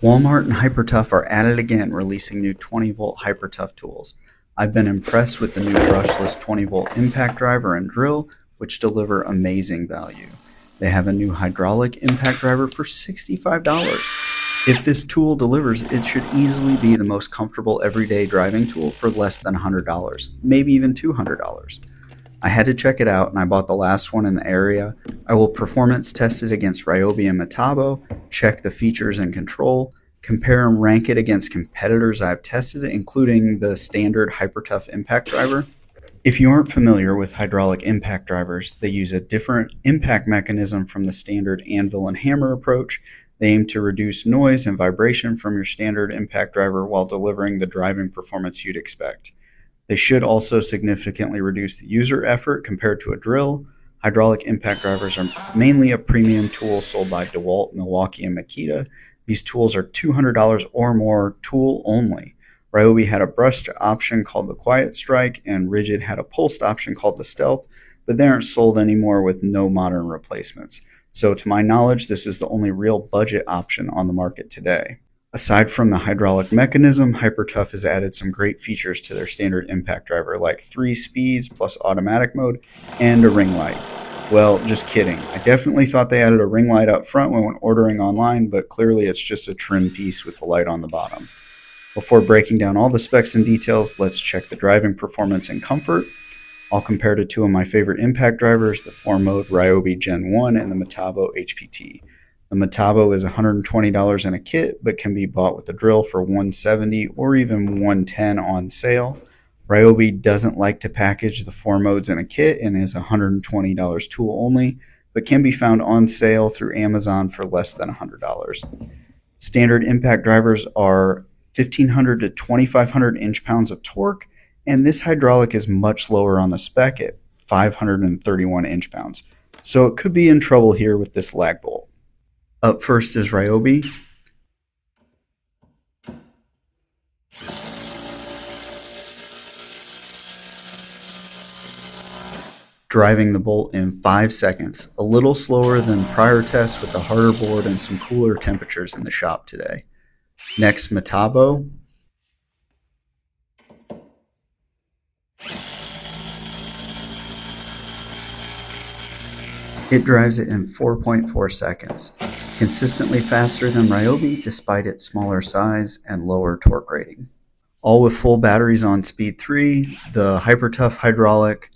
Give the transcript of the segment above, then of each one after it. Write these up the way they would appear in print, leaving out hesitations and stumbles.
Walmart and Hypertough are at it again, releasing new 20-volt Hypertough tools. I've been impressed with the new brushless 20-volt impact driver and drill, which deliver amazing value. They have a new hydraulic impact driver for $65. If this tool delivers, it should easily be the most comfortable everyday driving tool for less than $100, maybe even $200. I had to check it out, and I bought the last one in the area. I will performance test it against Ryobi and Metabo, check the features and control, compare and rank it against competitors I've tested, including the standard Hypertough impact driver. If you aren't familiar with hydraulic impact drivers, they use a different impact mechanism from the standard anvil and hammer approach. They aim to reduce noise and vibration from your standard impact driver while delivering the driving performance you'd expect. They should also significantly reduce the user effort compared to a drill. Hydraulic impact drivers are mainly a premium tool sold by DeWalt, Milwaukee, and Makita. These tools are $200 or more tool only. Ryobi had a brushed option called the Quiet Strike, and Rigid had a pulsed option called the Stealth, but they aren't sold anymore with no modern replacements. So to my knowledge, this is the only real budget option on the market today. Aside from the hydraulic mechanism, Hypertough has added some great features to their standard impact driver, like 3 speeds plus automatic mode and a ring light. Well, just kidding. I definitely thought they added a ring light up front when ordering online, but clearly it's just a trim piece with the light on the bottom. Before breaking down all the specs and details, let's check the driving performance and comfort. I'll compare to two of my favorite impact drivers, the 4-mode Ryobi Gen 1 and the Metabo HPT. The Metabo is $120 in a kit, but can be bought with a drill for $170 or even $110 on sale. Ryobi doesn't like to package the 4 modes in a kit and is $120 tool only, but can be found on sale through Amazon for less than $100. Standard impact drivers are 1,500 to 2,500 inch-pounds of torque, and this hydraulic is much lower on the spec at 531 inch-pounds, so it could be in trouble here with this lag bolt. Up first is Ryobi. Driving the bolt in 5 seconds, a little slower than prior tests with the harder board and some cooler temperatures in the shop today. Next, Metabo. It drives it in 4.4 seconds, consistently faster than Ryobi despite its smaller size and lower torque rating. All with full batteries on speed 3, the Hypertough hydraulic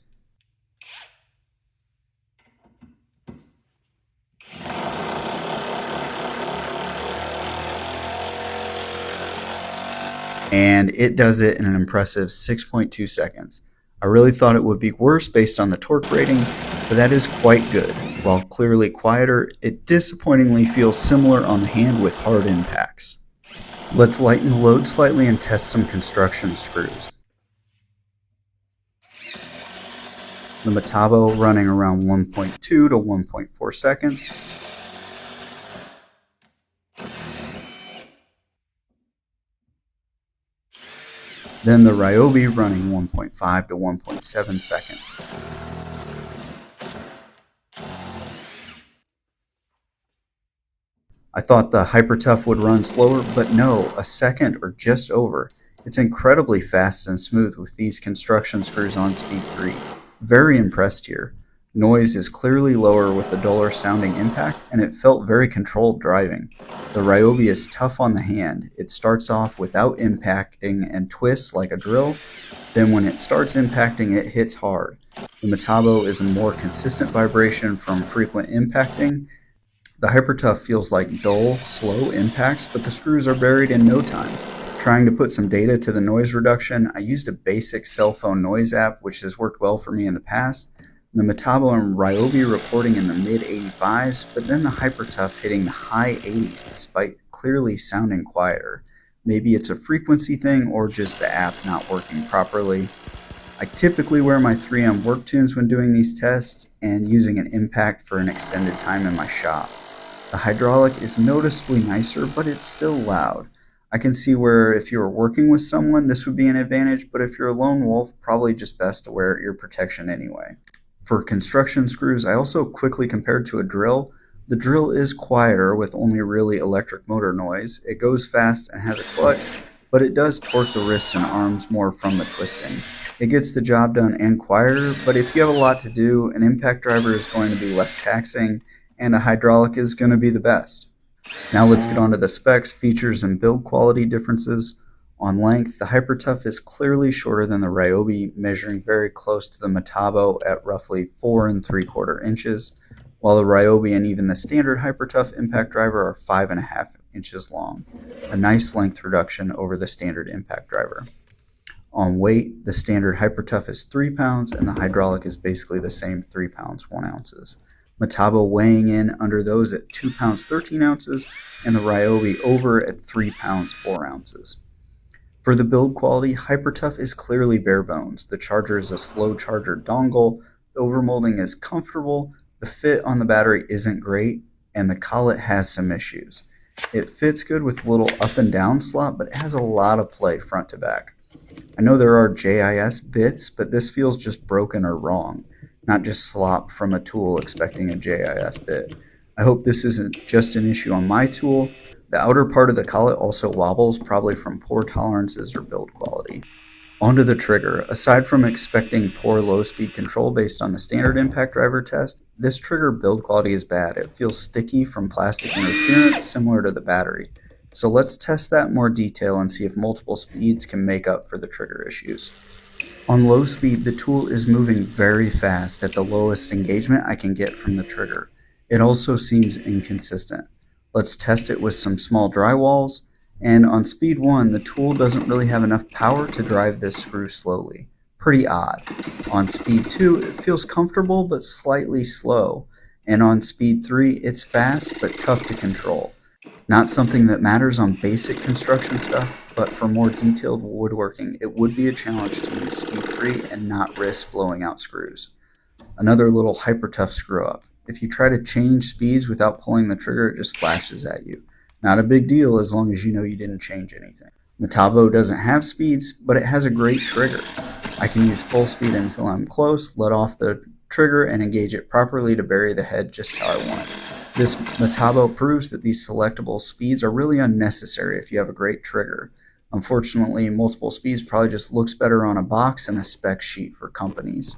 and it does it in an impressive 6.2 seconds. I really thought it would be worse based on the torque rating, but that is quite good. While clearly quieter, it disappointingly feels similar on the hand with hard impacts. Let's lighten the load slightly and test some construction screws. The Metabo running around 1.2 to 1.4 seconds. Then the Ryobi running 1.5 to 1.7 seconds. I thought the Hypertough would run slower, but no, a second or just over. It's incredibly fast and smooth with these construction screws on speed 3. Very impressed here. Noise is clearly lower with the duller sounding impact, and it felt very controlled driving. The Ryobi is tough on the hand. It starts off without impacting and twists like a drill. Then when it starts impacting, it hits hard. The Metabo is a more consistent vibration from frequent impacting. The Hypertough feels like dull, slow impacts, but the screws are buried in no time. Trying to put some data to the noise reduction, I used a basic cell phone noise app, which has worked well for me in the past. The Metabo and Ryobi recording in the mid-85s, but then the Hypertough hitting the high 80s despite clearly sounding quieter. Maybe it's a frequency thing or just the app not working properly. I typically wear my 3M work tunes when doing these tests and using an impact for an extended time in my shop. The hydraulic is noticeably nicer, but it's still loud. I can see where if you were working with someone, this would be an advantage, but if you're a lone wolf, probably just best to wear ear protection anyway. For construction screws, I also quickly compared to a drill. The drill is quieter with only really electric motor noise. It goes fast and has a clutch, but it does torque the wrists and arms more from the twisting. It gets the job done and quieter, but if you have a lot to do, an impact driver is going to be less taxing, and a hydraulic is going to be the best. Now let's get on to the specs, features, and build quality differences. On length, the Hypertough is clearly shorter than the Ryobi, measuring very close to the Metabo at roughly 4 3/4 inches, while the Ryobi and even the standard Hypertough impact driver are 5.5 inches long, a nice length reduction over the standard impact driver. On weight, the standard Hypertough is 3 pounds and the hydraulic is basically the same, 3 pounds 1 ounces. Metabo weighing in under those at 2 pounds 13 ounces and the Ryobi over at 3 pounds 4 ounces. For the build quality, Hypertough is clearly bare bones. The charger is a slow charger dongle, the overmolding is comfortable, the fit on the battery isn't great, and the collet has some issues. It fits good with a little up and down slot, but it has a lot of play front to back. I know there are JIS bits, but this feels just broken or wrong, not just slop from a tool expecting a JIS bit. I hope this isn't just an issue on my tool. The outer part of the collet also wobbles, probably from poor tolerances or build quality. Onto the trigger. Aside from expecting poor low-speed control based on the standard impact driver test, this trigger build quality is bad. It feels sticky from plastic interference similar to the battery. So let's test that in more detail and see if multiple speeds can make up for the trigger issues. On low speed, the tool is moving very fast at the lowest engagement I can get from the trigger. It also seems inconsistent. Let's test it with some small drywalls, and on speed 1, the tool doesn't really have enough power to drive this screw slowly. Pretty odd. On speed 2, it feels comfortable but slightly slow, and on speed 3, it's fast but tough to control. Not something that matters on basic construction stuff, but for more detailed woodworking, it would be a challenge to use speed 3 and not risk blowing out screws. Another little Hypertough screw up. If you try to change speeds without pulling the trigger, it just flashes at you. Not a big deal as long as you know you didn't change anything. Metabo doesn't have speeds, but it has a great trigger. I can use full speed until I'm close, let off the trigger, and engage it properly to bury the head just how I want it. This Metabo proves that these selectable speeds are really unnecessary if you have a great trigger. Unfortunately, multiple speeds probably just looks better on a box and a spec sheet for companies.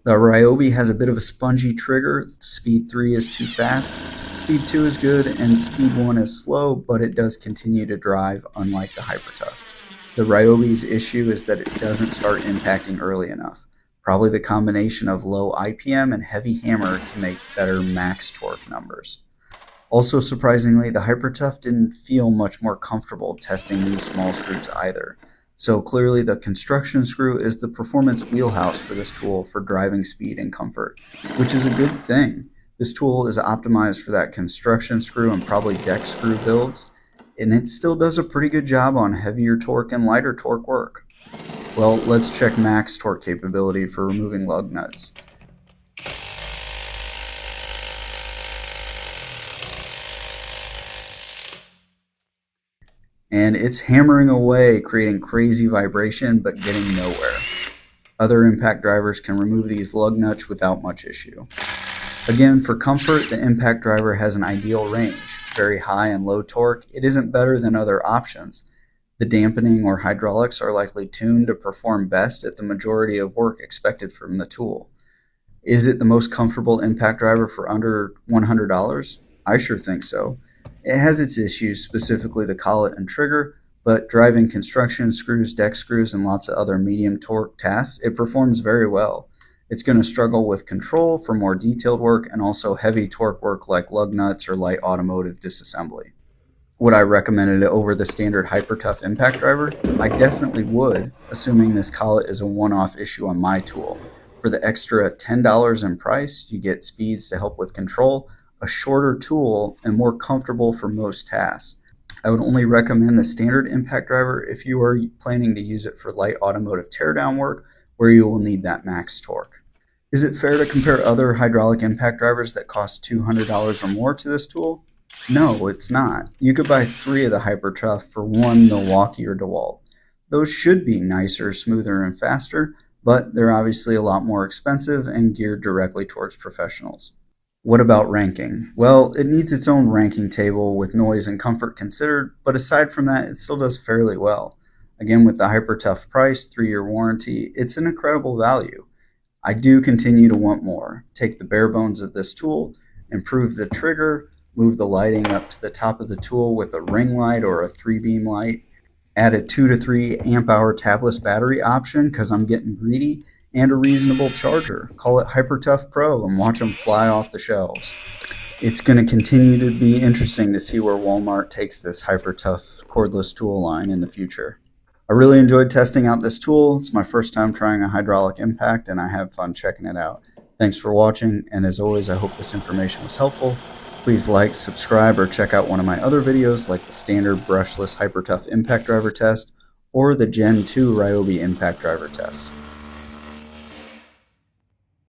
The Ryobi has a bit of a spongy trigger. Speed 3 is too fast, speed 2 is good, and speed 1 is slow, but it does continue to drive, unlike the Hypertough. The Ryobi's issue is that it doesn't start impacting early enough. Probably the combination of low IPM and heavy hammer to make better max torque numbers. Also surprisingly, the Hypertough didn't feel much more comfortable testing these small screws either. So clearly the construction screw is the performance wheelhouse for this tool for driving speed and comfort, which is a good thing. This tool is optimized for that construction screw and probably deck screw builds, and it still does a pretty good job on heavier torque and lighter torque work. Well, let's check max torque capability for removing lug nuts. And it's hammering away, creating crazy vibration, but getting nowhere. Other impact drivers can remove these lug nuts without much issue. Again, for comfort, the impact driver has an ideal range, very high and low torque. It isn't better than other options. The dampening or hydraulics are likely tuned to perform best at the majority of work expected from the tool. Is it the most comfortable impact driver for under $100? I sure think so. It has its issues, specifically the collet and trigger, but driving construction screws, deck screws, and lots of other medium torque tasks, it performs very well. It's going to struggle with control for more detailed work and also heavy torque work like lug nuts or light automotive disassembly. Would I recommend it over the standard Hypertough impact driver? I definitely would, assuming this collet is a one-off issue on my tool. For the extra $10 in price, you get speeds to help with control, a shorter tool, and more comfortable for most tasks. I would only recommend the standard impact driver if you are planning to use it for light automotive teardown work where you will need that max torque. Is it fair to compare other hydraulic impact drivers that cost $200 or more to this tool? No, it's not. You could buy 3 of the Hypertough for 1 Milwaukee or DeWalt. Those should be nicer, smoother, and faster, but they're obviously a lot more expensive and geared directly towards professionals. What about ranking? Well, it needs its own ranking table with noise and comfort considered, but aside from that, it still does fairly well. Again, with the Hypertough price, 3-year warranty, it's an incredible value. I do continue to want more. Take the bare bones of this tool, improve the trigger, move the lighting up to the top of the tool with a ring light or a 3-beam light, add a 2 to 3 amp hour tabless battery option because I'm getting greedy, and a reasonable charger. Call it Hypertough Pro and watch them fly off the shelves. It's going to continue to be interesting to see where Walmart takes this Hypertough cordless tool line in the future. I really enjoyed testing out this tool. It's my first time trying a hydraulic impact, and I have fun checking it out. Thanks for watching, and as always, I hope this information was helpful. Please like, subscribe, or check out one of my other videos like the standard brushless Hypertough impact driver test or the Gen 2 Ryobi impact driver test.